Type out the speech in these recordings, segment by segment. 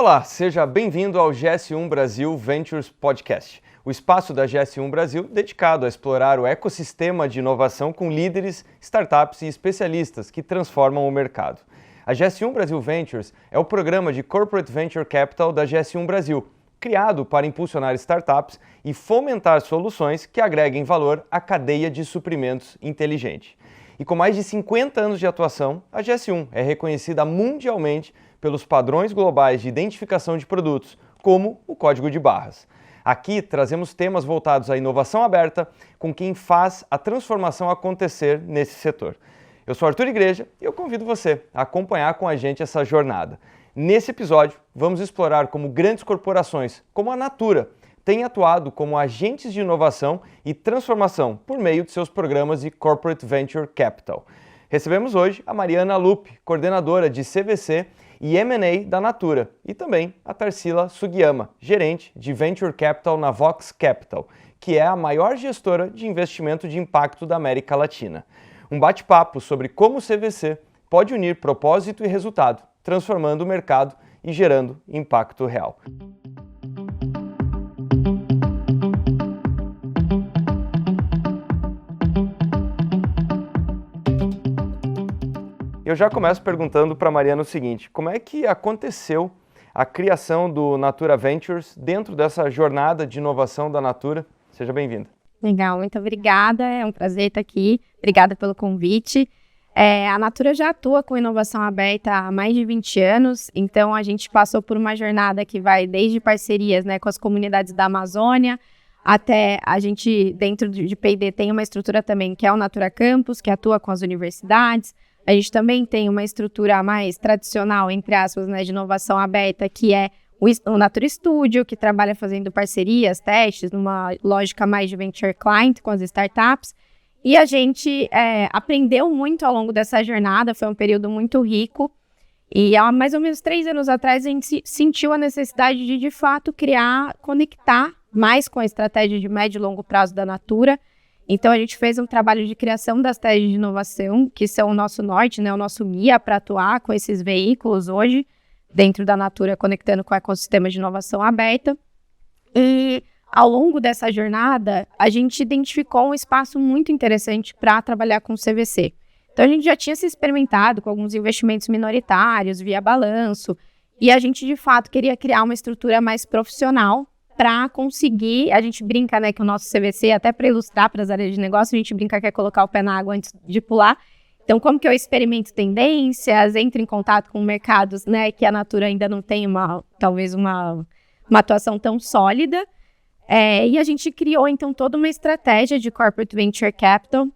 Olá, seja bem-vindo ao GS1 Brasil Ventures Podcast, o espaço da GS1 Brasil dedicado a explorar o ecossistema de inovação com líderes, startups e especialistas que transformam o mercado. A GS1 Brasil Ventures é o programa de Corporate Venture Capital da GS1 Brasil, criado para impulsionar startups e fomentar soluções que agreguem valor à cadeia de suprimentos inteligente. E com mais de 50 anos de atuação, a GS1 é reconhecida mundialmente pelos padrões globais de identificação de produtos, como o Código de Barras. Aqui trazemos temas voltados à inovação aberta com quem faz a transformação acontecer nesse setor. Eu sou Arthur Igreja e eu convido você a acompanhar com a gente essa jornada. Nesse episódio, vamos explorar como grandes corporações, como a Natura, têm atuado como agentes de inovação e transformação por meio de seus programas de Corporate Venture Capital. Recebemos hoje a Mariana Lupe, coordenadora de CVC e M&A da Natura, e também a Tarsila Sugiyama, gerente de Venture Capital na Vox Capital, que é a maior gestora de investimento de impacto da América Latina. Um bate-papo sobre como o CVC pode unir propósito e resultado, transformando o mercado e gerando impacto real. Eu já começo perguntando para a Mariana o seguinte: como é que aconteceu a criação do Natura Ventures dentro dessa jornada de inovação da Natura? Seja bem-vinda. Legal, muito obrigada, é um prazer estar aqui, obrigada pelo convite. A Natura já atua com inovação aberta há mais de 20 anos, então a gente passou por uma jornada que vai desde parcerias, com as comunidades da Amazônia, até a gente dentro de P&D tem uma estrutura também que é o Natura Campus, que atua com as universidades. A gente também tem uma estrutura mais tradicional, entre aspas, de inovação aberta, que é o Natura Studio, que trabalha fazendo parcerias, testes, numa lógica mais de venture client com as startups. E a gente aprendeu muito ao longo dessa jornada, foi um período muito rico. E há mais ou menos 3 anos atrás, a gente sentiu a necessidade de fato, conectar mais com a estratégia de médio e longo prazo da Natura. Então, a gente fez um trabalho de criação das teses de inovação, que são o nosso norte, o nosso guia para atuar com esses veículos hoje, dentro da Natura, conectando com o ecossistema de inovação aberta. E, ao longo dessa jornada, a gente identificou um espaço muito interessante para trabalhar com o CVC. Então, a gente já tinha se experimentado com alguns investimentos minoritários, via balanço, e a gente, de fato, queria criar uma estrutura mais profissional para conseguir, a gente brinca, que o nosso CVC, até para ilustrar para as áreas de negócio, a gente brinca que é colocar o pé na água antes de pular. Então, como que eu experimento tendências, entro em contato com mercados, que a Natura ainda não tem talvez uma atuação tão sólida. E a gente criou, então, toda uma estratégia de Corporate Venture Capital.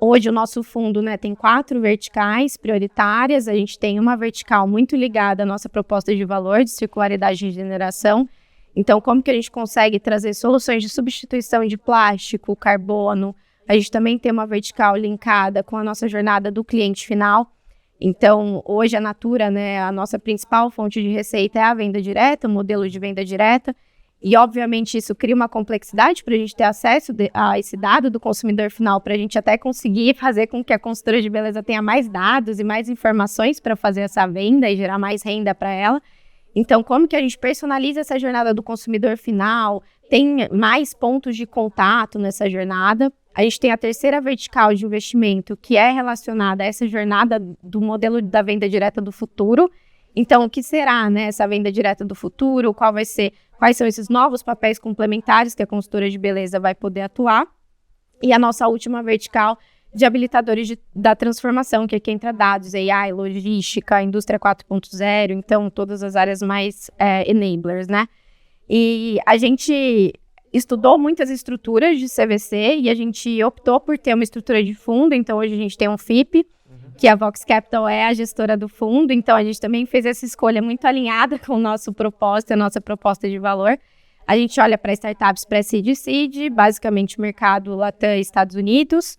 Hoje, o nosso fundo tem 4 verticais prioritárias. A gente tem uma vertical muito ligada à nossa proposta de valor, de circularidade e regeneração. Então, como que a gente consegue trazer soluções de substituição de plástico, carbono? A gente também tem uma vertical linkada com a nossa jornada do cliente final. Então, hoje a Natura, a nossa principal fonte de receita é a venda direta, o modelo de venda direta. E, obviamente, isso cria uma complexidade para a gente ter acesso a esse dado do consumidor final, para a gente até conseguir fazer com que a consultora de beleza tenha mais dados e mais informações para fazer essa venda e gerar mais renda para ela. Então, como que a gente personaliza essa jornada do consumidor final, tem mais pontos de contato nessa jornada. A gente tem a terceira vertical de investimento, que é relacionada a essa jornada do modelo da venda direta do futuro. Então, o que será essa venda direta do futuro? Quais são esses novos papéis complementares que a consultora de beleza vai poder atuar? E a nossa última vertical de habilitadores da transformação, que aqui entra dados, AI, logística, indústria 4.0, então todas as áreas mais enablers, E a gente estudou muitas estruturas de CVC e a gente optou por ter uma estrutura de fundo, então hoje a gente tem um FIP, que a Vox Capital é a gestora do fundo, então a gente também fez essa escolha muito alinhada com o nosso propósito, a nossa proposta de valor. A gente olha para startups pré-seed e seed, basicamente mercado Latam e Estados Unidos,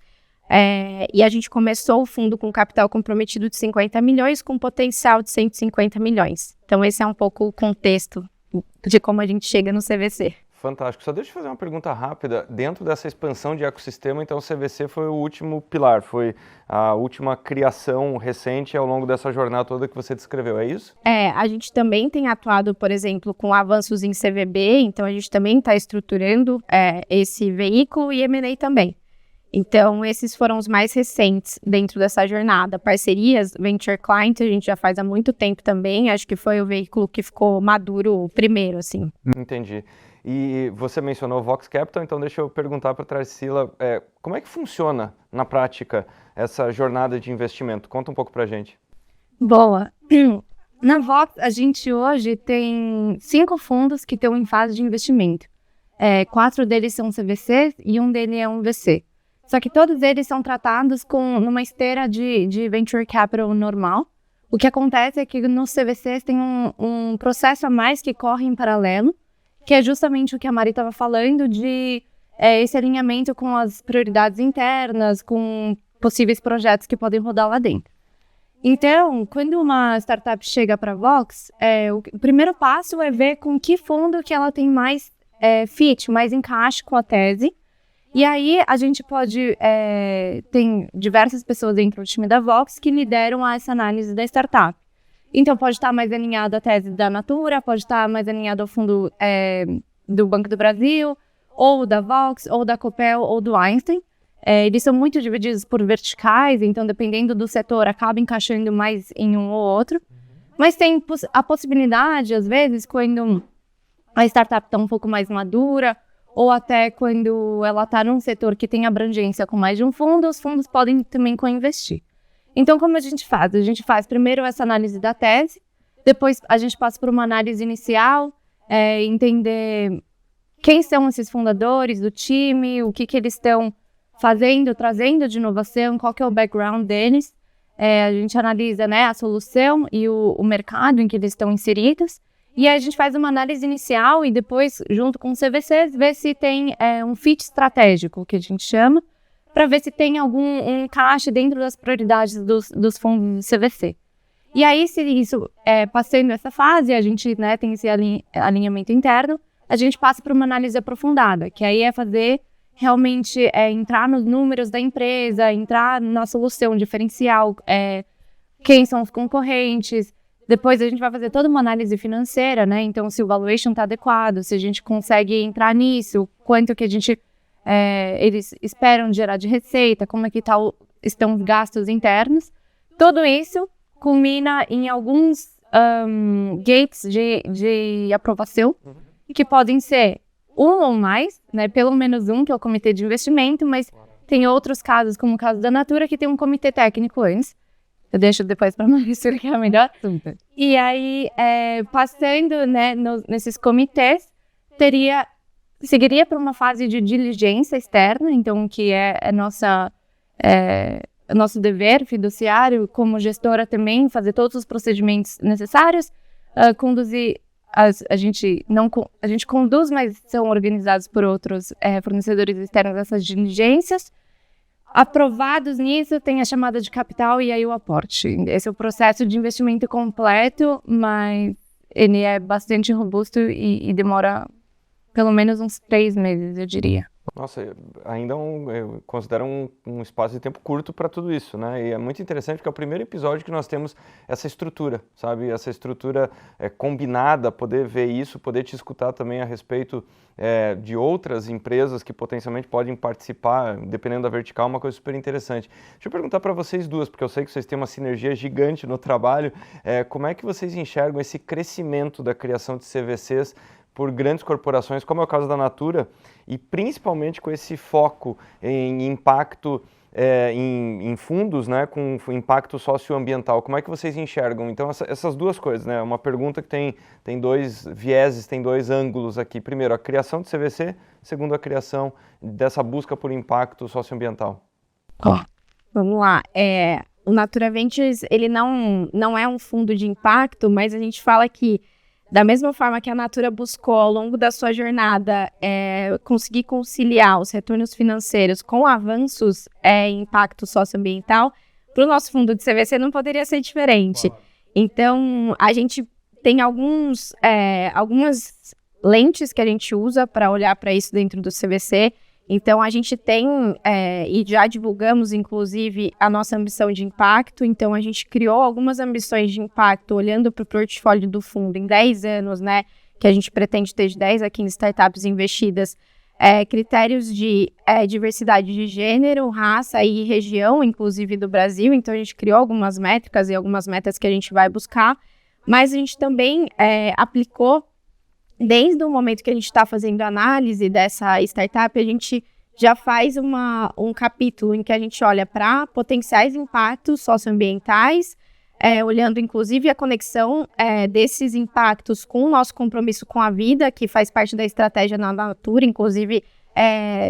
e a gente começou o fundo com capital comprometido de 50 milhões, com potencial de 150 milhões. Então esse é um pouco o contexto de como a gente chega no CVC. Fantástico. Só deixa eu fazer uma pergunta rápida. Dentro dessa expansão de ecossistema, então o CVC foi o último pilar, foi a última criação recente ao longo dessa jornada toda que você descreveu, é isso? A gente também tem atuado, por exemplo, com avanços em CVB, então a gente também está estruturando esse veículo e M&A também. Então, esses foram os mais recentes dentro dessa jornada. Parcerias, Venture Client, a gente já faz há muito tempo também, acho que foi o veículo que ficou maduro primeiro, assim. Entendi. E você mencionou o Vox Capital, então deixa eu perguntar para a Tarsila, como é que funciona na prática essa jornada de investimento? Conta um pouco para a gente. Boa. Na Vox, a gente hoje tem 5 fundos que estão em fase de investimento. 4 deles são CVCs e um deles é um VC. Só que todos eles são tratados numa esteira de Venture Capital normal. O que acontece é que nos CVCs tem um processo a mais que corre em paralelo, que é justamente o que a Mari estava falando de esse alinhamento com as prioridades internas, com possíveis projetos que podem rodar lá dentro. Então, quando uma startup chega para a Vox, o primeiro passo é ver com que fundo que ela tem mais fit, mais encaixe com a tese. E aí, a gente pode... tem diversas pessoas dentro do time da Vox que lideram essa análise da startup. Então, pode estar mais alinhado à tese da Natura, pode estar mais alinhado ao fundo do Banco do Brasil, ou da Vox, ou da Copel, ou do Einstein. Eles são muito divididos por verticais, então, dependendo do setor, acaba encaixando mais em um ou outro. Mas tem a possibilidade, às vezes, quando a startup está um pouco mais madura, ou até quando ela está num setor que tem abrangência com mais de um fundo, os fundos podem também co-investir. Então, como a gente faz? A gente faz primeiro essa análise da tese, depois a gente passa por uma análise inicial, entender quem são esses fundadores do time, o que eles estão fazendo, trazendo de inovação, qual que é o background deles. A gente analisa, né, a solução e o mercado em que eles estão inseridos. E aí a gente faz uma análise inicial e depois, junto com o CVCs, ver se tem um fit estratégico, que a gente chama, para ver se tem algum encaixe dentro das prioridades dos fundos do CVC. E aí, se isso, passando essa fase, a gente, né, tem esse alinhamento interno, a gente passa para uma análise aprofundada, que aí é fazer realmente entrar nos números da empresa, entrar na solução diferencial, quem são os concorrentes. Depois a gente vai fazer toda uma análise financeira, né? Então, se o valuation está adequado, se a gente consegue entrar nisso, quanto que a gente... eles esperam gerar de receita, como é que estão os gastos internos. Tudo isso culmina em alguns gates de aprovação, que podem ser um ou mais, né? Pelo menos um, que é o comitê de investimento, mas tem outros casos, como o caso da Natura, que tem um comitê técnico antes. Eu deixo depois para Maria explicar melhor. Super. E aí, passando, né, nesses comitês, seguiria para uma fase de diligência externa, então, que é nosso dever fiduciário como gestora também, fazer todos os procedimentos necessários, conduzir, a gente conduz, mas são organizados por outros fornecedores externos essas diligências. Aprovados nisso, tem a chamada de capital e aí o aporte. Esse é o processo de investimento completo, mas ele é bastante robusto e demora pelo menos uns 3 meses, eu diria. Nossa, ainda eu considero um espaço de tempo curto para tudo isso, né? E é muito interessante porque é o primeiro episódio que nós temos essa estrutura, sabe? Essa estrutura combinada, poder ver isso, poder te escutar também a respeito de outras empresas que potencialmente podem participar, dependendo da vertical, uma coisa super interessante. Deixa eu perguntar para vocês duas, porque eu sei que vocês têm uma sinergia gigante no trabalho, como é que vocês enxergam esse crescimento da criação de CVCs por grandes corporações, como é o caso da Natura, e principalmente com esse foco em impacto em fundos, né, com impacto socioambiental. Como é que vocês enxergam? Então, essas duas coisas, né? Uma pergunta que tem 2 vieses, tem 2 ângulos aqui. Primeiro, a criação de CVC. Segundo, a criação dessa busca por impacto socioambiental. Vamos lá. O Natura Ventures, ele não é um fundo de impacto, mas a gente fala que da mesma forma que a Natura buscou ao longo da sua jornada conseguir conciliar os retornos financeiros com avanços em impacto socioambiental, para o nosso fundo de CVC não poderia ser diferente. Então, a gente tem algumas lentes que a gente usa para olhar para isso dentro do CVC. Então, a gente tem, e já divulgamos, inclusive, a nossa ambição de impacto. Então, a gente criou algumas ambições de impacto, olhando para o portfólio do fundo em 10 anos, né, que a gente pretende ter de 10 a 15 startups investidas, critérios de diversidade de gênero, raça e região, inclusive do Brasil. Então, a gente criou algumas métricas e algumas metas que a gente vai buscar, mas a gente também aplicou, desde o momento que a gente está fazendo análise dessa startup, a gente já faz um capítulo em que a gente olha para potenciais impactos socioambientais, olhando inclusive a conexão desses impactos com o nosso compromisso com a vida, que faz parte da estratégia na Natura. Inclusive,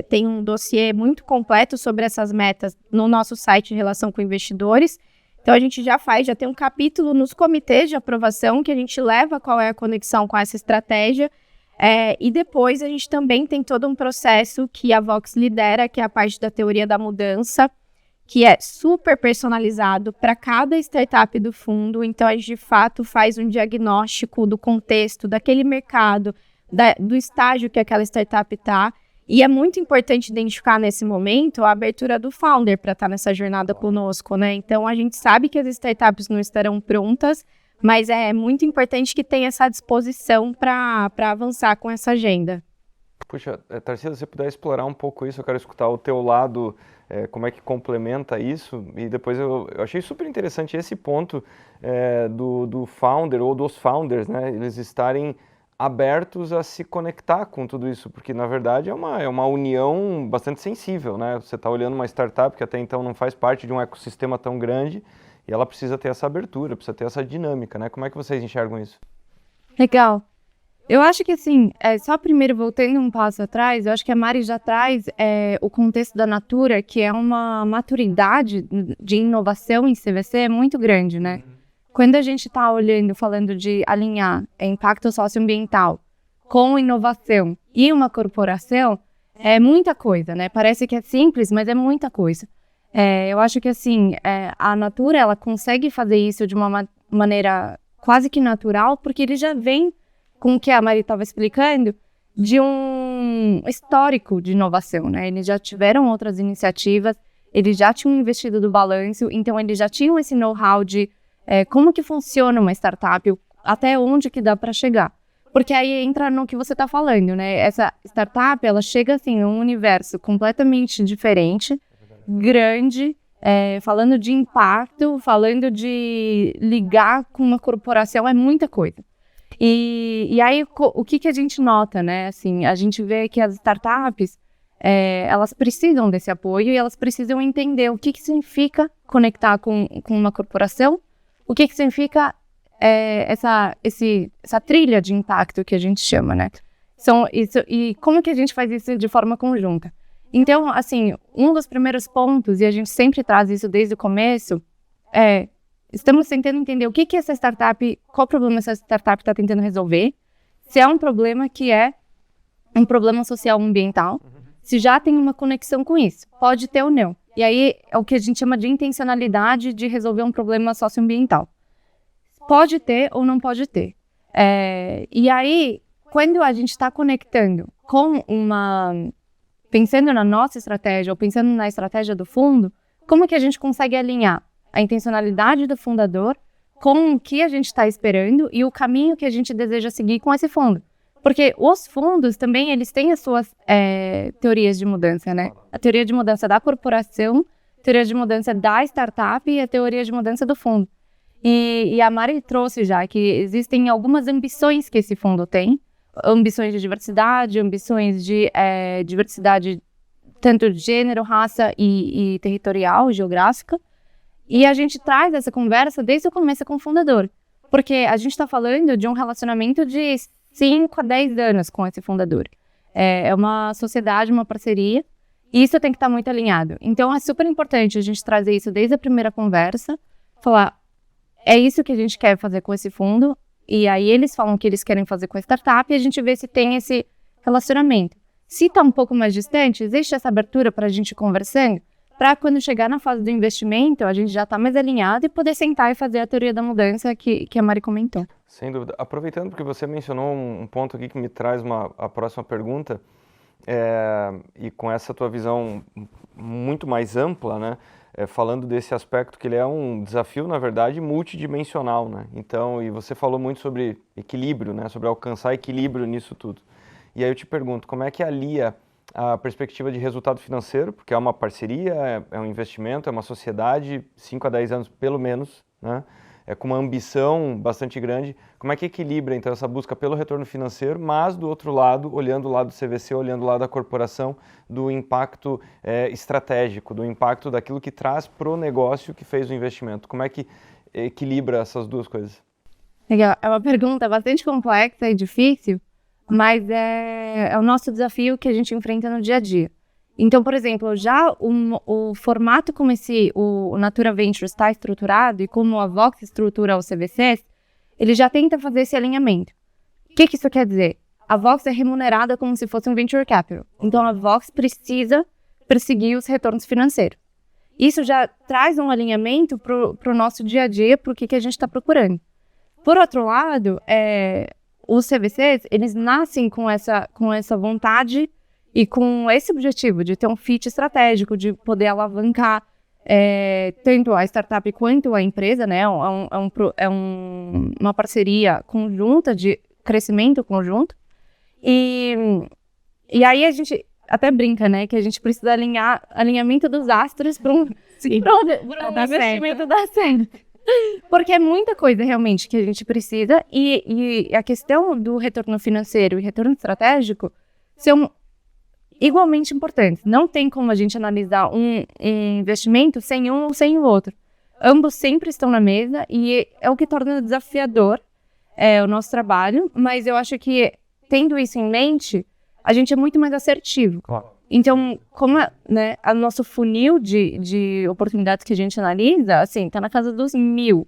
tem um dossiê muito completo sobre essas metas no nosso site em relação com investidores. Então, a gente já tem um capítulo nos comitês de aprovação que a gente leva qual é a conexão com essa estratégia. E depois a gente também tem todo um processo que a Vox lidera, que é a parte da teoria da mudança, que é super personalizado para cada startup do fundo. Então, a gente, de fato, faz um diagnóstico do contexto, daquele mercado, do estágio que aquela startup está. E é muito importante identificar nesse momento a abertura do founder para estar nessa jornada conosco, né? Então, a gente sabe que as startups não estarão prontas, mas é muito importante que tenha essa disposição para avançar com essa agenda. Puxa, Tarsila, se você puder explorar um pouco isso, eu quero escutar o teu lado, como é que complementa isso, e depois eu achei super interessante esse ponto do founder ou dos founders, né? Eles estarem abertos a se conectar com tudo isso, porque na verdade é uma união bastante sensível, né? Você está olhando uma startup que até então não faz parte de um ecossistema tão grande e ela precisa ter essa abertura, precisa ter essa dinâmica, né? Como é que vocês enxergam isso? Legal. Eu acho que assim, só primeiro voltando um passo atrás, eu acho que a Mari já traz o contexto da Natura, que é uma maturidade de inovação em CVC muito grande, né? Quando a gente está falando de alinhar impacto socioambiental com inovação e uma corporação, é muita coisa, né? Parece que é simples, mas é muita coisa. Eu acho que assim, a Natura, ela consegue fazer isso de uma maneira quase que natural, porque ele já vem com o que a Mari estava explicando, de um histórico de inovação, né? Eles já tiveram outras iniciativas, eles já tinham investido do balanço, então eles já tinham esse know-how de como que funciona uma startup, até onde que dá para chegar. Porque aí entra no que você está falando, né? Essa startup, ela chega assim, num universo completamente diferente, grande, falando de impacto, falando de ligar com uma corporação, é muita coisa. E aí, o que a gente nota, né? Assim, a gente vê que as startups, elas precisam desse apoio e elas precisam entender o que significa conectar com uma corporação, o que significa essa trilha de impacto que a gente chama, né? E como que a gente faz isso de forma conjunta? Então, assim, um dos primeiros pontos, e a gente sempre traz isso desde o começo, estamos tentando entender o que essa startup, qual problema essa startup está tentando resolver, se é um problema que é um problema social ou ambiental, se já tem uma conexão com isso, pode ter ou não. E aí é o que a gente chama de intencionalidade de resolver um problema socioambiental. Pode ter ou não pode ter. E aí, quando a gente está conectando com pensando na nossa estratégia ou pensando na estratégia do fundo, como que a gente consegue alinhar a intencionalidade do fundador com o que a gente está esperando e o caminho que a gente deseja seguir com esse fundo? Porque os fundos também, eles têm as suas teorias de mudança, né? A teoria de mudança da corporação, a teoria de mudança da startup e a teoria de mudança do fundo. E a Mari trouxe já que existem algumas ambições que esse fundo tem, ambições de diversidade, ambições de diversidade tanto de gênero, raça e territorial, geográfica. E a gente traz essa conversa desde o começo com o fundador, porque a gente está falando de um relacionamento de 5 a 10 anos com esse fundador. É uma sociedade, uma parceria, e isso tem que estar muito alinhado. Então, é super importante a gente trazer isso desde a primeira conversa, falar, é isso que a gente quer fazer com esse fundo, e aí eles falam o que eles querem fazer com a startup, e a gente vê se tem esse relacionamento. Se está um pouco mais distante, existe essa abertura para a gente ir conversando, para quando chegar na fase do investimento, a gente já está mais alinhado e poder sentar e fazer a teoria da mudança que a Mari comentou. Sem dúvida. Aproveitando porque você mencionou um ponto aqui que me traz a próxima pergunta, e com essa tua visão muito mais ampla, né, falando desse aspecto que ele é um desafio, na verdade, multidimensional, né? Então, e você falou muito sobre equilíbrio, né, sobre alcançar equilíbrio nisso tudo. E aí eu te pergunto, como é que alia a perspectiva de resultado financeiro, porque é uma parceria, é um investimento, é uma sociedade, 5 a 10 anos pelo menos, né? Com uma ambição bastante grande. Como é que equilibra, então, essa busca pelo retorno financeiro, mas, do outro lado, olhando o lado do CVC, olhando o lado da corporação, do impacto estratégico, do impacto daquilo que traz para o negócio que fez o investimento? Como é que equilibra essas duas coisas? Legal. É uma pergunta bastante complexa e difícil, mas é o nosso desafio que a gente enfrenta no dia a dia. Então, por exemplo, já o formato como o Natura Ventures está estruturado e como a Vox estrutura os CVCs, ele já tenta fazer esse alinhamento. O que isso quer dizer? A Vox é remunerada como se fosse um Venture Capital. Então, a Vox precisa perseguir os retornos financeiros. Isso já traz um alinhamento para o nosso dia a dia, para o que a gente está procurando. Por outro lado, os CVCs, eles nascem com essa vontade e com esse objetivo de ter um fit estratégico, de poder alavancar tanto a startup quanto a empresa, né? Uma parceria conjunta, de crescimento conjunto. E aí a gente até brinca, né? Que a gente precisa alinhamento dos astros para um investimento dar certo. Porque é muita coisa realmente que a gente precisa e a questão do retorno financeiro e retorno estratégico são igualmente importantes. Não tem como a gente analisar um investimento sem um ou sem o outro. Ambos sempre estão na mesa e é o que torna desafiador o nosso trabalho, mas eu acho que, tendo isso em mente, a gente é muito mais assertivo. Claro. Então, como o nosso funil de oportunidades que a gente analisa, assim, tá na casa dos 1.000.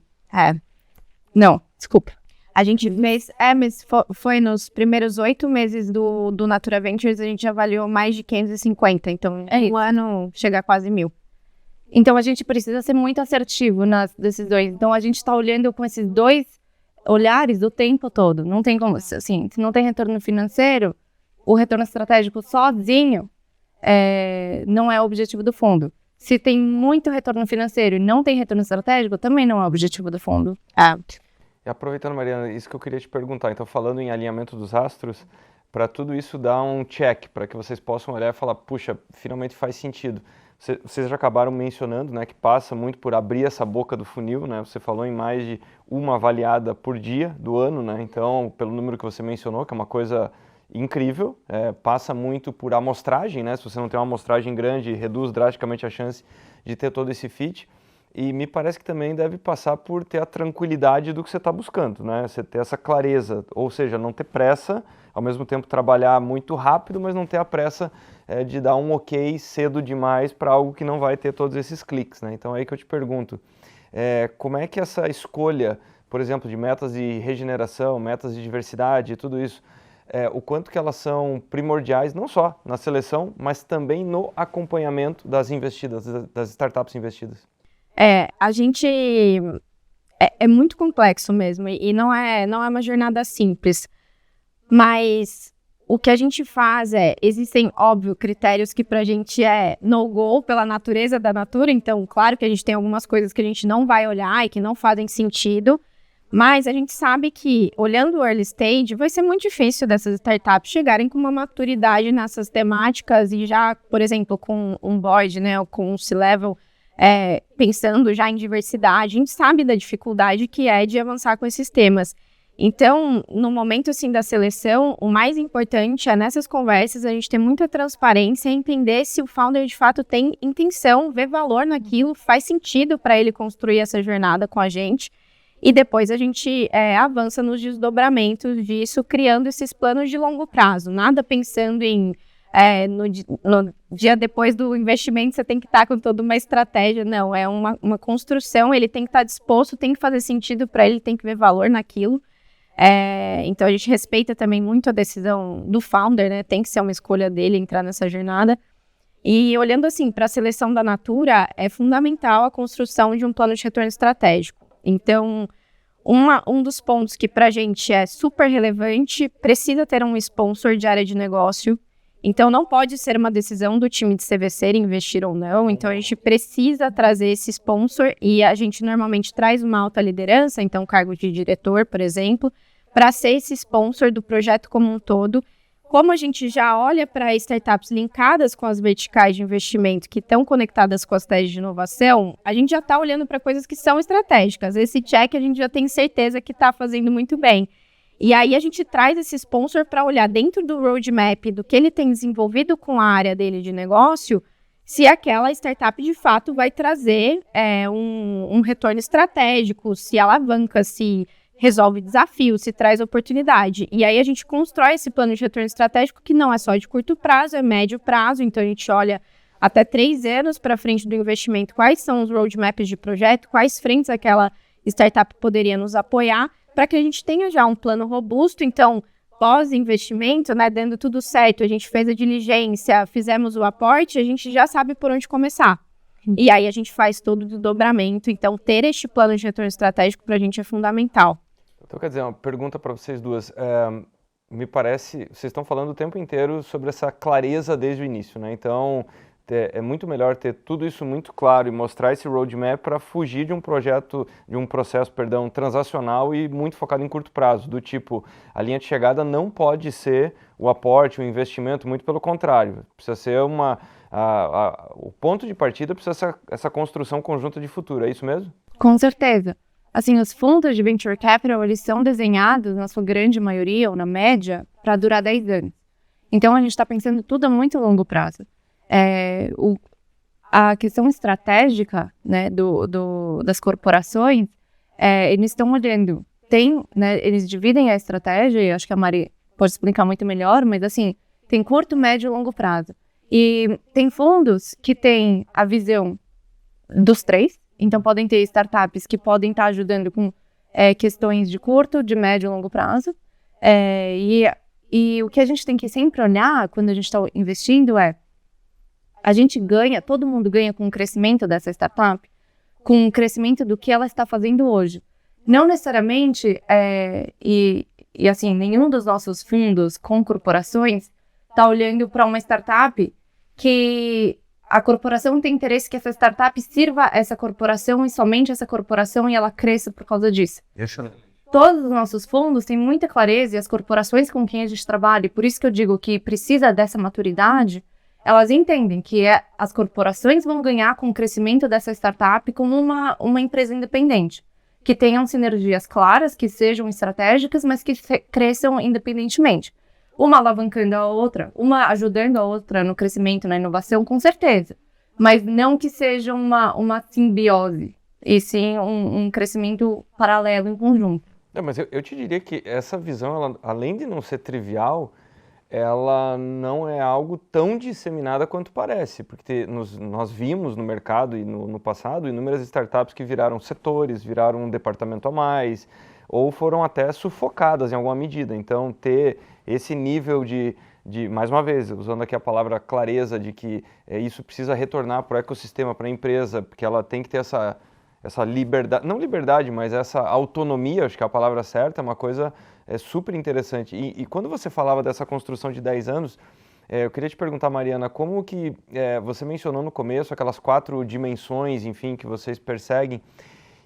Não, desculpa. A gente fez, mas foi nos primeiros 8 meses do Natura Ventures, a gente avaliou mais de 550, então um ano chega a quase 1.000. Então a gente precisa ser muito assertivo nas decisões, então a gente está olhando com esses dois olhares o tempo todo, não tem como, assim, se não tem retorno financeiro, o retorno estratégico sozinho não é o objetivo do fundo. Se tem muito retorno financeiro e não tem retorno estratégico, também não é o objetivo do fundo. E aproveitando, Mariana, isso que eu queria te perguntar, então falando em alinhamento dos astros, para tudo isso dar um check, para que vocês possam olhar e falar, puxa, finalmente faz sentido. Vocês já acabaram mencionando, né, que passa muito por abrir essa boca do funil, né? Você falou em mais de uma avaliada por dia do ano, né? Então, pelo número que você mencionou, que é uma coisa incrível, passa muito por amostragem, né? Se você não tem uma amostragem grande, reduz drasticamente a chance de ter todo esse fit. E me parece que também deve passar por ter a tranquilidade do que você está buscando, né? Você ter essa clareza, ou seja, não ter pressa, ao mesmo tempo trabalhar muito rápido, mas não ter a pressa de dar um ok cedo demais para algo que não vai ter todos esses cliques, né? Então é aí que eu te pergunto, como é que essa escolha, por exemplo, de metas de regeneração, metas de diversidade, tudo isso, o quanto que elas são primordiais, não só na seleção, mas também no acompanhamento das investidas, das startups investidas? A gente é muito complexo mesmo e não é uma jornada simples, mas o que a gente faz existem, óbvio, critérios que pra gente no-go pela natureza da Natura, então claro que a gente tem algumas coisas que a gente não vai olhar e que não fazem sentido, mas a gente sabe que, olhando o early stage, vai ser muito difícil dessas startups chegarem com uma maturidade nessas temáticas e já, por exemplo, com um board, né, ou com um C-level, pensando já em diversidade, a gente sabe da dificuldade que é de avançar com esses temas. Então, no momento assim da seleção, o mais importante é nessas conversas a gente ter muita transparência e entender se o founder de fato tem intenção, vê valor naquilo, faz sentido para ele construir essa jornada com a gente. E depois a gente avança nos desdobramentos disso, criando esses planos de longo prazo. Nada pensando em no dia depois do investimento você tem que estar com toda uma estratégia. Não, é uma construção, ele tem que estar disposto, tem que fazer sentido para ele, tem que ver valor naquilo. Então a gente respeita também muito a decisão do founder, né? Tem que ser uma escolha dele entrar nessa jornada. E olhando assim para a seleção da Natura, é fundamental a construção de um plano de retorno estratégico. Então, um dos pontos que para a gente é super relevante, precisa ter um sponsor de área de negócio. Então, não pode ser uma decisão do time de CVC investir ou não. Então, a gente precisa trazer esse sponsor e a gente normalmente traz uma alta liderança, então cargo de diretor, por exemplo, para ser esse sponsor do projeto como um todo. Como a gente já olha para startups linkadas com as verticais de investimento que estão conectadas com as teses de inovação, a gente já está olhando para coisas que são estratégicas. Esse check a gente já tem certeza que está fazendo muito bem. E aí a gente traz esse sponsor para olhar dentro do roadmap do que ele tem desenvolvido com a área dele de negócio, se aquela startup de fato vai trazer um retorno estratégico, se alavanca, se resolve desafios, se traz oportunidade. E aí a gente constrói esse plano de retorno estratégico que não é só de curto prazo, é médio prazo. Então a gente olha até 3 anos para frente do investimento, quais são os roadmaps de projeto, quais frentes aquela startup poderia nos apoiar, para que a gente tenha já um plano robusto. Então, pós-investimento, né, dando tudo certo, a gente fez a diligência, fizemos o aporte, a gente já sabe por onde começar. E aí a gente faz todo o desdobramento. Então, ter este plano de retorno estratégico para a gente é fundamental. Então, quer dizer, uma pergunta para vocês duas. Me parece, vocês estão falando o tempo inteiro sobre essa clareza desde o início, né? Então, é muito melhor ter tudo isso muito claro e mostrar esse roadmap para fugir de um processo transacional e muito focado em curto prazo, do tipo, a linha de chegada não pode ser o aporte, o investimento, muito pelo contrário. Precisa ser o ponto de partida, precisa ser essa construção conjunta de futuro, é isso mesmo? Com certeza. Assim, os fundos de Venture Capital, eles são desenhados, na sua grande maioria, ou na média, para durar 10 anos. Então, a gente está pensando tudo a muito longo prazo. A questão estratégica, né, das corporações, eles estão olhando, eles dividem a estratégia, e acho que a Mari pode explicar muito melhor, mas assim, tem curto, médio e longo prazo. E tem fundos que têm a visão dos 3, então podem ter startups que podem estar ajudando com questões de curto, de médio e longo prazo. E o que a gente tem que sempre olhar quando a gente está investindo a gente ganha, todo mundo ganha com o crescimento dessa startup, com o crescimento do que ela está fazendo hoje. Não necessariamente, e assim, nenhum dos nossos fundos com corporações está olhando para uma startup que a corporação tem interesse que essa startup sirva essa corporação e somente essa corporação e ela cresça por causa disso. Todos os nossos fundos têm muita clareza e as corporações com quem a gente trabalha, e por isso que eu digo que precisa dessa maturidade, elas entendem que as corporações vão ganhar com o crescimento dessa startup como uma empresa independente, que tenham sinergias claras, que sejam estratégicas, mas que cresçam independentemente. Uma alavancando a outra, uma ajudando a outra no crescimento, na inovação, com certeza. Mas não que seja uma simbiose, e sim um crescimento paralelo em conjunto. Mas eu te diria que essa visão, ela, além de não ser trivial, ela não é algo tão disseminada quanto parece, porque nós vimos no mercado e no passado inúmeras startups que viraram setores, viraram um departamento a mais, ou foram até sufocadas em alguma medida. Então, ter esse nível de mais uma vez, usando aqui a palavra clareza, de que isso precisa retornar para o ecossistema, para a empresa, porque ela tem que ter essa liberdade, não liberdade, mas essa autonomia, acho que é a palavra certa, é uma coisa super interessante. E quando você falava dessa construção de 10 anos, eu queria te perguntar, Mariana, como que você mencionou no começo aquelas 4 dimensões, enfim, que vocês perseguem,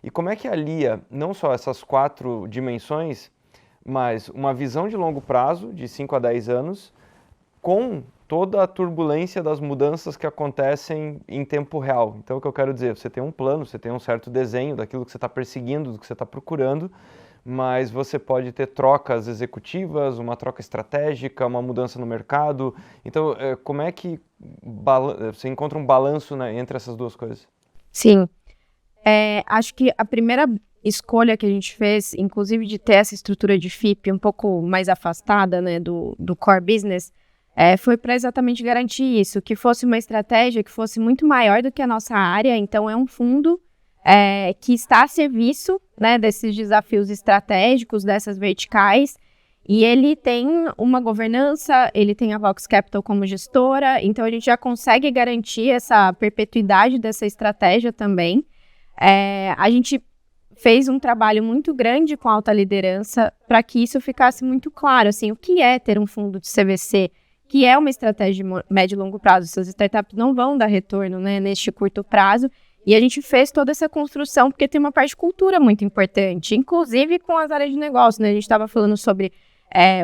e como é que alia não só essas 4 dimensões, mas uma visão de longo prazo, de 5 a 10 anos, com toda a turbulência das mudanças que acontecem em tempo real. Então, o que eu quero dizer, você tem um plano, você tem um certo desenho daquilo que você está perseguindo, do que você está procurando, mas você pode ter trocas executivas, uma troca estratégica, uma mudança no mercado. Então, como é que você encontra um balanço, né, entre essas duas coisas? Sim. Acho que a primeira escolha que a gente fez, inclusive de ter essa estrutura de FIP um pouco mais afastada, né, do core business, foi para exatamente garantir isso, que fosse uma estratégia que fosse muito maior do que a nossa área. Então, é um fundo que está a serviço, né, desses desafios estratégicos, dessas verticais, E ele tem uma governança, ele tem a Vox Capital como gestora, então a gente já consegue garantir essa perpetuidade dessa estratégia também. A gente fez um trabalho muito grande com a alta liderança para que isso ficasse muito claro, assim, o que é ter um fundo de CVC, que é uma estratégia de médio e longo prazo. Essas startups não vão dar retorno, né, neste curto prazo. E a gente fez toda essa construção porque tem uma parte de cultura muito importante, inclusive com as áreas de negócio, né? A gente estava falando sobre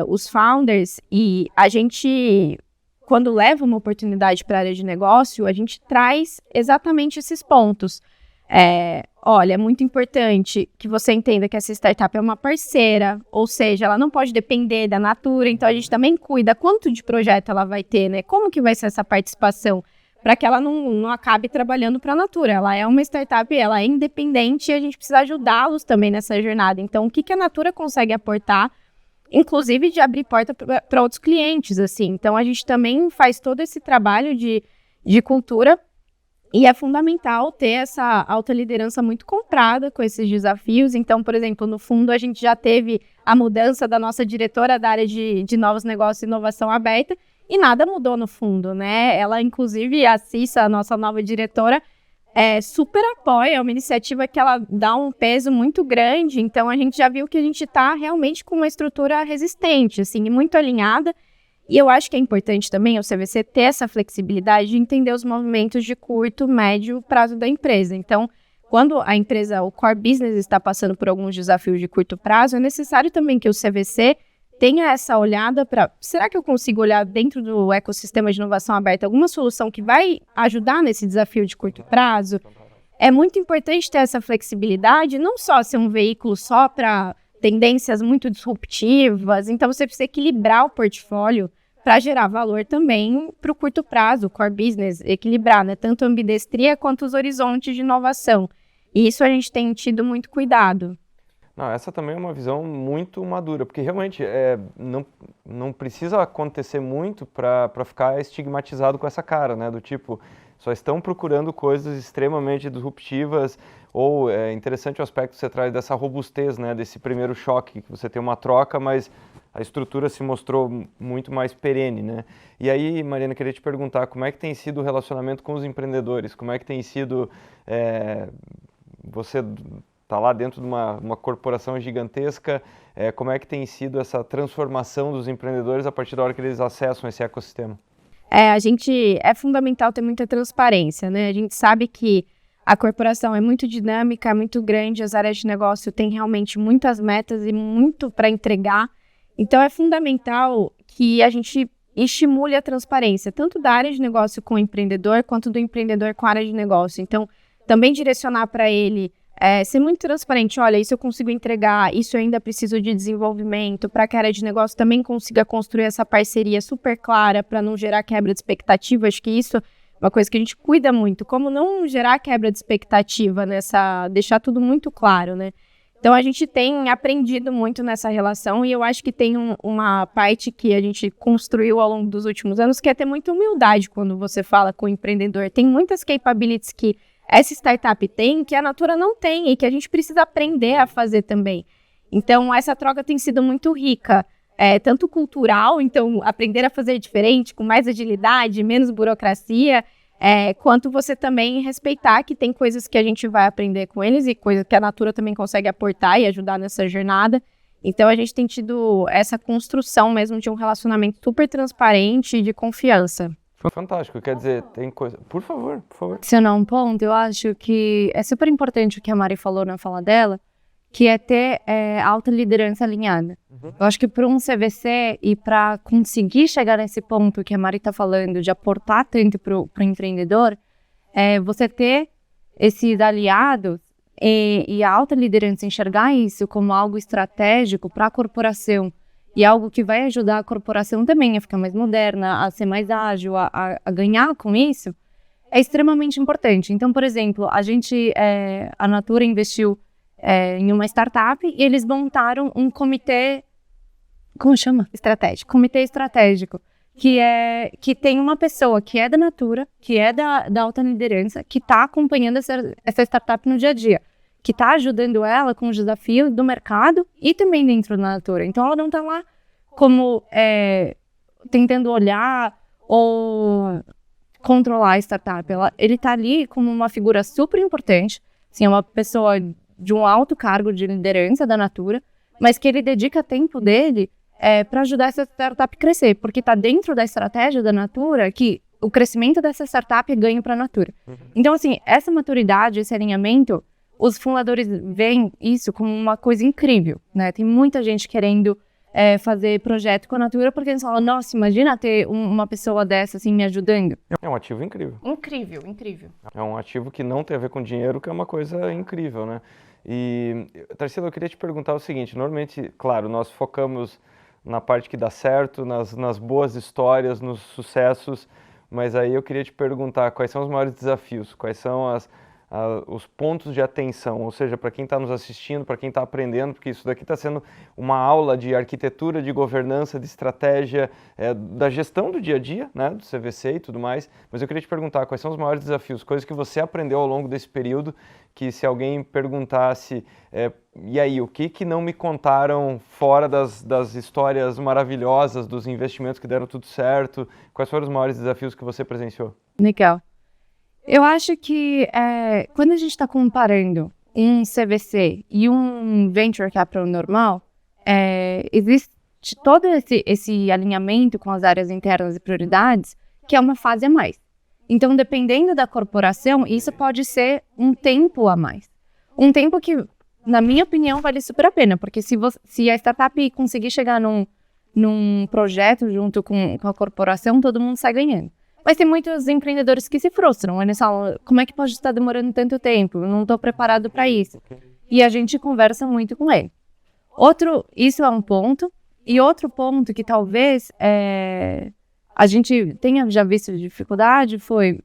os founders e a gente, quando leva uma oportunidade para a área de negócio, a gente traz exatamente esses pontos. Olha, é muito importante que você entenda que essa startup é uma parceira, ou seja, ela não pode depender da Natura, então a gente também cuida quanto de projeto ela vai ter, né? Como que vai ser essa participação, para que ela não acabe trabalhando para a Natura. Ela é uma startup, ela é independente e a gente precisa ajudá-los também nessa jornada. Então, o que a Natura consegue aportar, inclusive de abrir porta para outros clientes, assim. Então, a gente também faz todo esse trabalho de cultura. E é fundamental ter essa alta liderança muito comprada com esses desafios. Então, por exemplo, no fundo, a gente já teve a mudança da nossa diretora da área de novos negócios e inovação aberta, e nada mudou no fundo, né? Ela, inclusive, a Cissa, a nossa nova diretora, super apoia, é uma iniciativa que ela dá um peso muito grande. Então, a gente já viu que a gente está realmente com uma estrutura resistente, assim, e muito alinhada. E eu acho que é importante também o CVC ter essa flexibilidade de entender os movimentos de curto, médio prazo da empresa. Então, quando a empresa, o core business, está passando por alguns desafios de curto prazo, é necessário também que o CVC tenha essa olhada para, será que eu consigo olhar dentro do ecossistema de inovação aberta alguma solução que vai ajudar nesse desafio de curto prazo? É muito importante ter essa flexibilidade, não só ser um veículo só para tendências muito disruptivas, então você precisa equilibrar o portfólio para gerar valor também para o curto prazo, o core business, equilibrar, né, tanto a ambidestria quanto os horizontes de inovação. E isso a gente tem tido muito cuidado. Não, essa também é uma visão muito madura, porque realmente não precisa acontecer muito para ficar estigmatizado com essa cara, né, do tipo, só estão procurando coisas extremamente disruptivas, ou é interessante o aspecto que você traz dessa robustez, né, desse primeiro choque, que você tem uma troca, mas a estrutura se mostrou muito mais perene, né? E aí, Mariana, queria te perguntar, como é que tem sido o relacionamento com os empreendedores? Como é que tem sido, você está lá dentro de uma corporação gigantesca, como é que tem sido essa transformação dos empreendedores a partir da hora que eles acessam esse ecossistema? É fundamental ter muita transparência, né? A gente sabe que a corporação é muito dinâmica, é muito grande, as áreas de negócio têm realmente muitas metas e muito para entregar. Então, é fundamental que a gente estimule a transparência, tanto da área de negócio com o empreendedor, quanto do empreendedor com a área de negócio. Então, também direcionar para ele, ser muito transparente, olha, isso eu consigo entregar, isso eu ainda preciso de desenvolvimento, para que a área de negócio também consiga construir essa parceria super clara, para não gerar quebra de expectativa. Acho que isso é uma coisa que a gente cuida muito, como não gerar quebra de expectativa, deixar tudo muito claro, né? Então, a gente tem aprendido muito nessa relação e eu acho que tem uma parte que a gente construiu ao longo dos últimos anos, que é ter muita humildade quando você fala com o empreendedor. Tem muitas capabilities que essa startup tem, que a Natura não tem e que a gente precisa aprender a fazer também. Então, essa troca tem sido muito rica, tanto cultural, então aprender a fazer diferente, com mais agilidade, menos burocracia, quanto você também respeitar que tem coisas que a gente vai aprender com eles e coisas que a Natura também consegue aportar e ajudar nessa jornada. Então, a gente tem tido essa construção mesmo de um relacionamento super transparente e de confiança. Fantástico, quer dizer, tem coisa... Por favor. Adicionar um ponto, eu acho que é super importante o que a Mari falou na fala dela, que é ter alta liderança alinhada. Uhum. Eu acho que para um CVC e para conseguir chegar nesse ponto que a Mari está falando, de aportar tanto para o empreendedor, você ter esses aliados e a alta liderança enxergar isso como algo estratégico para a corporação e algo que vai ajudar a corporação também a ficar mais moderna, a ser mais ágil, a ganhar com isso, é extremamente importante. Então, por exemplo, a Natura investiu em uma startup e eles montaram um comitê, como chama? Estratégico. Comitê estratégico, que tem uma pessoa que é da Natura, que é da alta liderança, que está acompanhando essa startup no dia a dia, que está ajudando ela com os desafios do mercado e também dentro da Natura. Então, ela não está lá como tentando olhar ou controlar a startup. Ele está ali como uma figura super importante, assim, é uma pessoa de um alto cargo de liderança da Natura, mas que ele dedica tempo dele para ajudar essa startup a crescer, porque está dentro da estratégia da Natura que o crescimento dessa startup é ganho para a Natura. Então, assim, essa maturidade, esse alinhamento, os fundadores veem isso como uma coisa incrível, né? Tem muita gente querendo fazer projeto com a Natura, porque eles falam, nossa, imagina ter uma pessoa dessa, assim, me ajudando. É um ativo incrível. Incrível, incrível. É um ativo que não tem a ver com dinheiro, que é uma coisa incrível, né? E, Tarsila, eu queria te perguntar o seguinte, normalmente, claro, nós focamos na parte que dá certo, nas boas histórias, nos sucessos, mas aí eu queria te perguntar quais são os maiores desafios, quais são os pontos de atenção, ou seja, para quem está nos assistindo, para quem está aprendendo, porque isso daqui está sendo uma aula de arquitetura, de governança, de estratégia, da gestão do dia a dia, né, do CVC e tudo mais, mas eu queria te perguntar quais são os maiores desafios, coisas que você aprendeu ao longo desse período, que se alguém perguntasse, e aí, o que não me contaram fora das histórias maravilhosas, dos investimentos que deram tudo certo, quais foram os maiores desafios que você presenciou? Legal. Eu acho que quando a gente está comparando um CVC e um Venture Capital normal, existe todo esse alinhamento com as áreas internas e prioridades, que é uma fase a mais. Então, dependendo da corporação, isso pode ser um tempo a mais. Um tempo que, na minha opinião, vale super a pena, porque se a startup conseguir chegar num projeto junto com a corporação, todo mundo sai ganhando. Mas tem muitos empreendedores que se frustram, eles falam, como é que pode estar demorando tanto tempo? Eu não estou preparado para isso. E a gente conversa muito com ele. Isso é um ponto. E outro ponto que talvez a gente tenha já visto dificuldade foi,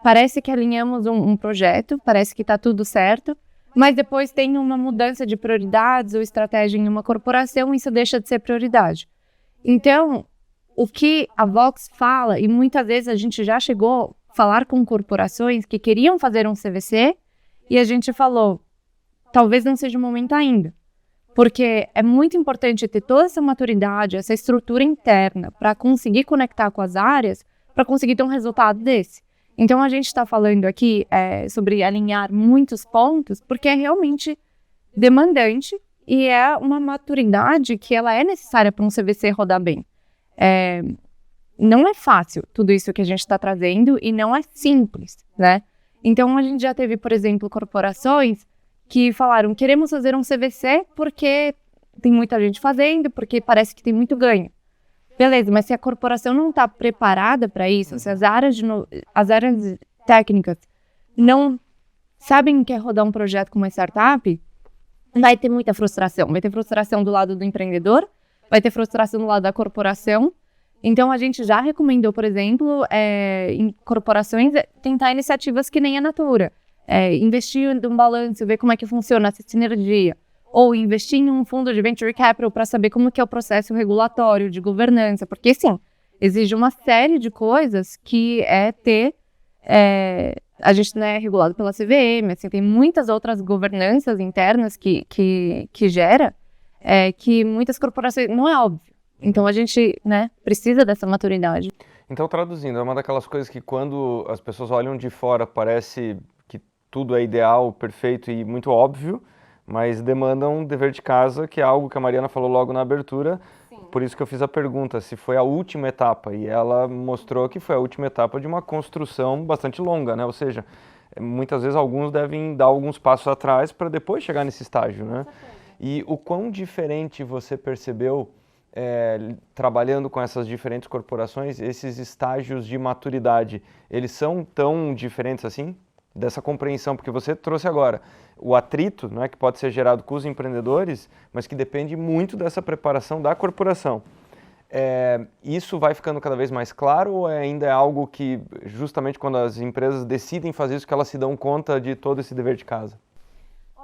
parece que alinhamos um projeto, parece que está tudo certo, mas depois tem uma mudança de prioridades ou estratégia em uma corporação e isso deixa de ser prioridade. Então, o que a Vox fala, e muitas vezes a gente já chegou a falar com corporações que queriam fazer um CVC, e a gente falou, talvez não seja o momento ainda, porque é muito importante ter toda essa maturidade, essa estrutura interna, para conseguir conectar com as áreas, para conseguir ter um resultado desse. Então, a gente está falando aqui sobre alinhar muitos pontos, porque é realmente demandante, e é uma maturidade que ela é necessária para um CVC rodar bem. Não é fácil tudo isso que a gente está trazendo e não é simples, né? Então, a gente já teve, por exemplo, corporações que falaram, queremos fazer um CVC porque tem muita gente fazendo, porque parece que tem muito ganho. Beleza, mas se a corporação não está preparada para isso, se as áreas técnicas não sabem que é rodar um projeto com uma startup, vai ter muita frustração. Vai ter frustração do lado do empreendedor, vai ter frustração do lado da corporação. Então, a gente já recomendou, por exemplo, em corporações, tentar iniciativas que nem a Natura. Investir num balanço, ver como é que funciona essa sinergia. Ou investir em um fundo de Venture Capital para saber como que é o processo regulatório, de governança. Porque, sim, exige uma série de coisas que a gente não é regulado pela CVM, assim, tem muitas outras governanças internas que gera, que muitas corporações, não é óbvio. Então a gente, precisa dessa maturidade. Então, traduzindo, é uma daquelas coisas que quando as pessoas olham de fora parece que tudo é ideal, perfeito e muito óbvio, mas demanda um dever de casa, que é algo que a Mariana falou logo na abertura. Sim. Por isso que eu fiz a pergunta, se foi a última etapa, e ela mostrou que foi a última etapa de uma construção bastante longa, né? Ou seja, muitas vezes alguns devem dar alguns passos atrás para depois chegar nesse estágio, né? E o quão diferente você percebeu, trabalhando com essas diferentes corporações, esses estágios de maturidade, eles são tão diferentes assim? Dessa compreensão, porque você trouxe agora o atrito, né, que pode ser gerado com os empreendedores, mas que depende muito dessa preparação da corporação. Isso vai ficando cada vez mais claro ou ainda é algo que, justamente quando as empresas decidem fazer isso, que elas se dão conta de todo esse dever de casa?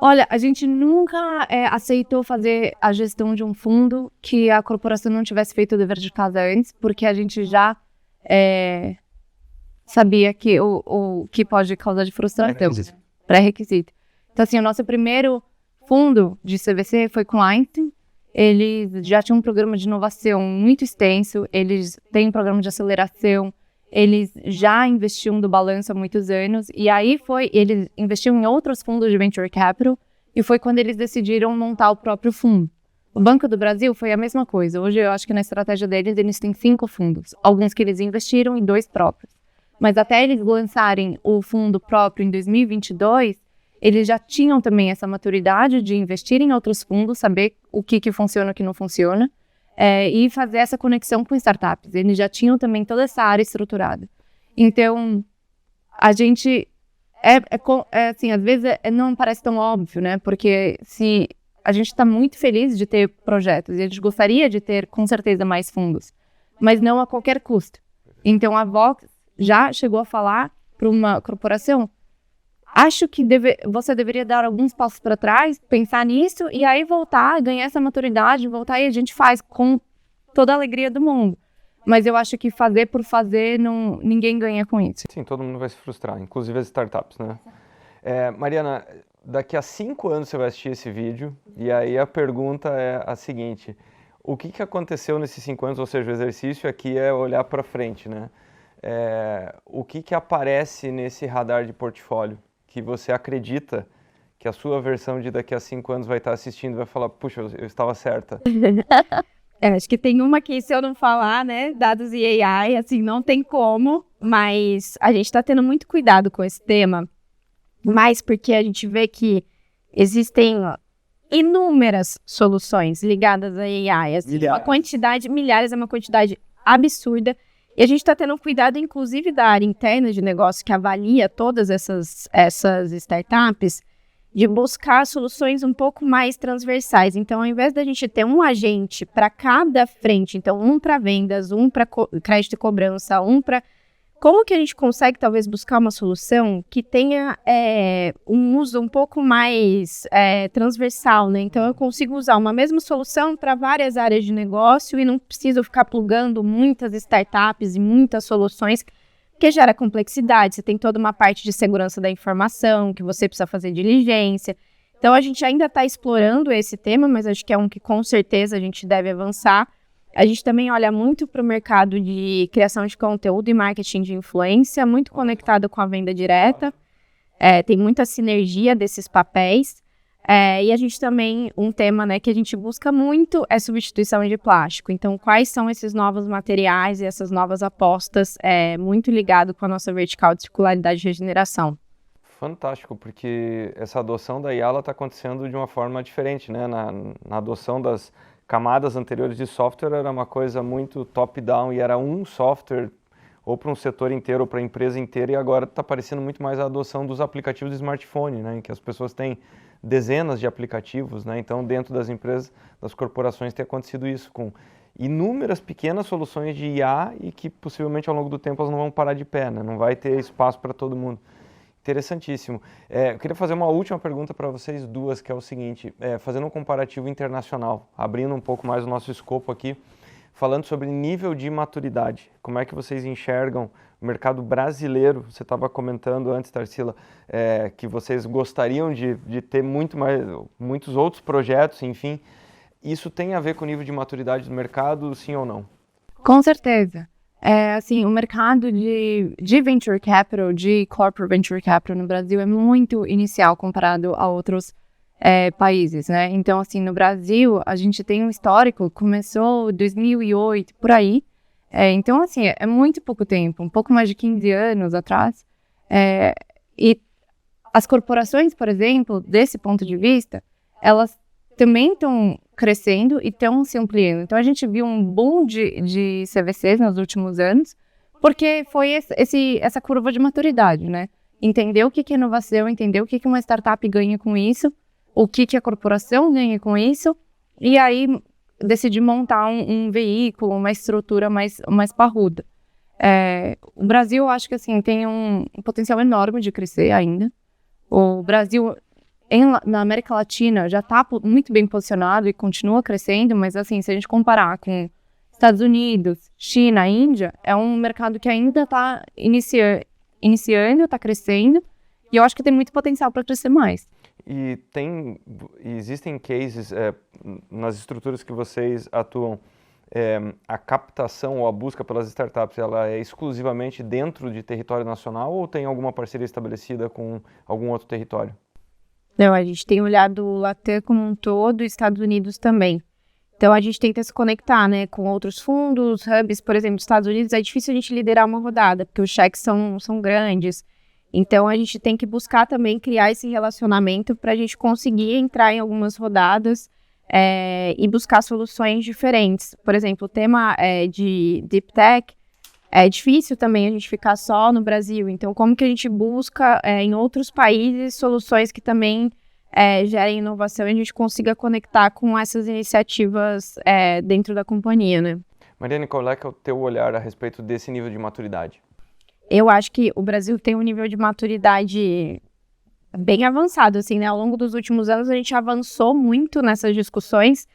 Olha, a gente nunca aceitou fazer a gestão de um fundo que a corporação não tivesse feito o dever de casa antes, porque a gente já sabia que o que pode causar de frustração. Pré-requisito. Então, assim, o nosso primeiro fundo de CVC foi com Einstein, eles já tinham um programa de inovação muito extenso, eles têm um programa de aceleração, eles já investiam do balanço há muitos anos, e aí eles investiam em outros fundos de venture capital, e foi quando eles decidiram montar o próprio fundo. O Banco do Brasil foi a mesma coisa. Hoje eu acho que na estratégia deles, eles têm 5 fundos, alguns que eles investiram e 2 próprios. Mas até eles lançarem o fundo próprio em 2022, eles já tinham também essa maturidade de investir em outros fundos, saber o que funciona e o que não funciona, e fazer essa conexão com startups. Eles já tinham também toda essa área estruturada. Então, a gente, assim, às vezes não parece tão óbvio, né? Porque se a gente está muito feliz de ter projetos e a gente gostaria de ter, com certeza, mais fundos, mas não a qualquer custo. Então, a Vox já chegou a falar para uma corporação: acho que você deveria dar alguns passos para trás, pensar nisso e aí voltar, ganhar essa maturidade, voltar e a gente faz com toda a alegria do mundo. Mas eu acho que fazer por fazer, ninguém ganha com isso. Sim, todo mundo vai se frustrar, inclusive as startups, né? Mariana, daqui a 5 anos você vai assistir esse vídeo e aí a pergunta é a seguinte: o que aconteceu nesses 5 anos? Ou seja, o exercício aqui é olhar para frente, né? O que aparece nesse radar de portfólio que você acredita que a sua versão de daqui a 5 anos vai estar assistindo e vai falar: puxa, eu estava certa? Acho que tem uma que, se eu não falar, né, dados e AI, assim, não tem como, mas a gente está tendo muito cuidado com esse tema, mas porque a gente vê que existem inúmeras soluções ligadas a AI, assim, milhares é uma quantidade absurda. E a gente está tendo cuidado, inclusive, da área interna de negócio, que avalia todas essas startups, de buscar soluções um pouco mais transversais. Então, ao invés da gente ter um agente para cada frente, então um para vendas, um para crédito e cobrança, um para... Como que a gente consegue, talvez, buscar uma solução que tenha um uso um pouco mais transversal, né? Então, eu consigo usar uma mesma solução para várias áreas de negócio e não preciso ficar plugando muitas startups e muitas soluções, que gera complexidade. Você tem toda uma parte de segurança da informação, que você precisa fazer diligência. Então, a gente ainda está explorando esse tema, mas acho que é um que, com certeza, a gente deve avançar. A gente também olha muito para o mercado de criação de conteúdo e marketing de influência, muito conectado com a venda direta. Tem muita sinergia desses papéis. E a gente também, um tema, né, que a gente busca muito é substituição de plástico. Então, quais são esses novos materiais e essas novas apostas, muito ligado com a nossa vertical de circularidade e regeneração. Fantástico, porque essa adoção da IA está acontecendo de uma forma diferente, né? Na adoção das camadas anteriores de software era uma coisa muito top-down e era um software ou para um setor inteiro ou para a empresa inteira, e agora está aparecendo muito mais a adoção dos aplicativos de smartphone, né, em que as pessoas têm dezenas de aplicativos, né? Então, dentro das empresas, das corporações, tem acontecido isso com inúmeras pequenas soluções de IA e que possivelmente ao longo do tempo elas não vão parar de pé, né? Não vai ter espaço para todo mundo. Interessantíssimo. Eu queria fazer uma última pergunta para vocês duas, que é o seguinte: fazendo um comparativo internacional, abrindo um pouco mais o nosso escopo aqui, falando sobre nível de maturidade. Como é que vocês enxergam o mercado brasileiro? Você estava comentando antes, Tarsila, que vocês gostariam de ter muitos outros projetos, enfim. Isso tem a ver com o nível de maturidade do mercado, sim ou não? Com certeza. Assim, o mercado de venture capital, de corporate venture capital no Brasil é muito inicial comparado a outros países, né? Então, assim, no Brasil, a gente tem um histórico, começou em 2008, por aí. Então, assim, é muito pouco tempo, um pouco mais de 15 anos atrás. E as corporações, por exemplo, desse ponto de vista, elas também estão crescendo e estão se ampliando. Então, a gente viu um boom de CVCs nos últimos anos, porque foi essa curva de maturidade, né? Entender o que é inovação, entender o que uma startup ganha com isso, o que a corporação ganha com isso, e aí decidir montar um veículo, uma estrutura mais parruda. O Brasil, eu acho que assim, tem um potencial enorme de crescer ainda. O Brasil, na América Latina, já está muito bem posicionado e continua crescendo, mas assim, se a gente comparar com Estados Unidos, China, Índia, é um mercado que ainda está iniciando, está crescendo, e eu acho que tem muito potencial para crescer mais. E existem cases nas estruturas que vocês atuam, a captação ou a busca pelas startups, ela é exclusivamente dentro de território nacional ou tem alguma parceria estabelecida com algum outro território? Não, a gente tem olhado o Latam como um todo e Estados Unidos também. Então, a gente tenta se conectar, né, com outros fundos, hubs, por exemplo, nos Estados Unidos, é difícil a gente liderar uma rodada, porque os cheques são grandes. Então, a gente tem que buscar também criar esse relacionamento para a gente conseguir entrar em algumas rodadas e buscar soluções diferentes. Por exemplo, o tema de Deep Tech, é difícil também a gente ficar só no Brasil. Então, como que a gente busca em outros países soluções que também gerem inovação e a gente consiga conectar com essas iniciativas dentro da companhia, né? Mariane, qual é que é o teu olhar a respeito desse nível de maturidade? Eu acho que o Brasil tem um nível de maturidade bem avançado, assim, né? Ao longo dos últimos anos, a gente avançou muito nessas discussões.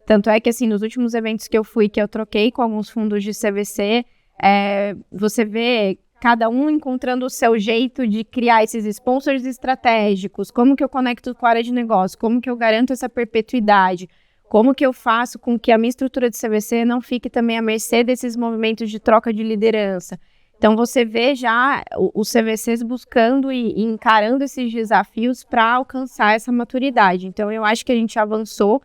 Tanto é que, assim, nos últimos eventos que eu fui, que eu troquei com alguns fundos de CVC, você vê cada um encontrando o seu jeito de criar esses sponsors estratégicos, como que eu conecto com a área de negócio, como que eu garanto essa perpetuidade, como que eu faço com que a minha estrutura de CVC não fique também à mercê desses movimentos de troca de liderança. Então, você vê já os CVCs buscando e encarando esses desafios para alcançar essa maturidade. Então, eu acho que a gente avançou.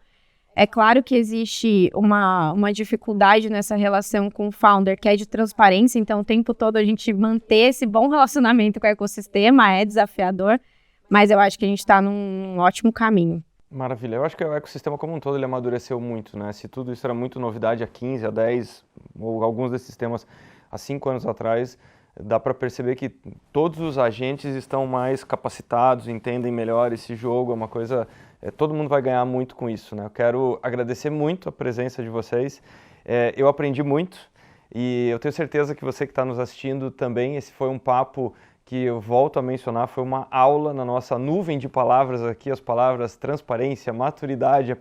É claro que existe uma dificuldade nessa relação com o founder, que é de transparência. Então, o tempo todo a gente manter esse bom relacionamento com o ecossistema é desafiador, mas eu acho que a gente está num ótimo caminho. Maravilha. Eu acho que o ecossistema como um todo ele amadureceu muito, né? Se tudo isso era muito novidade há 15, há 10, ou alguns desses temas há 5 anos atrás, dá para perceber que todos os agentes estão mais capacitados, entendem melhor esse jogo, é uma coisa... todo mundo vai ganhar muito com isso, né? Eu quero agradecer muito a presença de vocês, eu aprendi muito e eu tenho certeza que você que está nos assistindo também, esse foi um papo que eu volto a mencionar, foi uma aula na nossa nuvem de palavras aqui, as palavras transparência, maturidade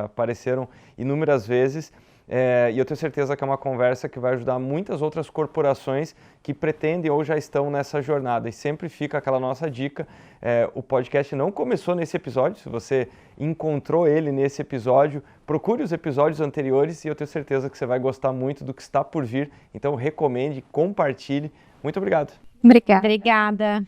apareceram inúmeras vezes. E eu tenho certeza que é uma conversa que vai ajudar muitas outras corporações que pretendem ou já estão nessa jornada. E sempre fica aquela nossa dica, o podcast não começou nesse episódio, se você encontrou ele nesse episódio, procure os episódios anteriores e eu tenho certeza que você vai gostar muito do que está por vir. Então recomende, compartilhe. Muito obrigado. Obrigada.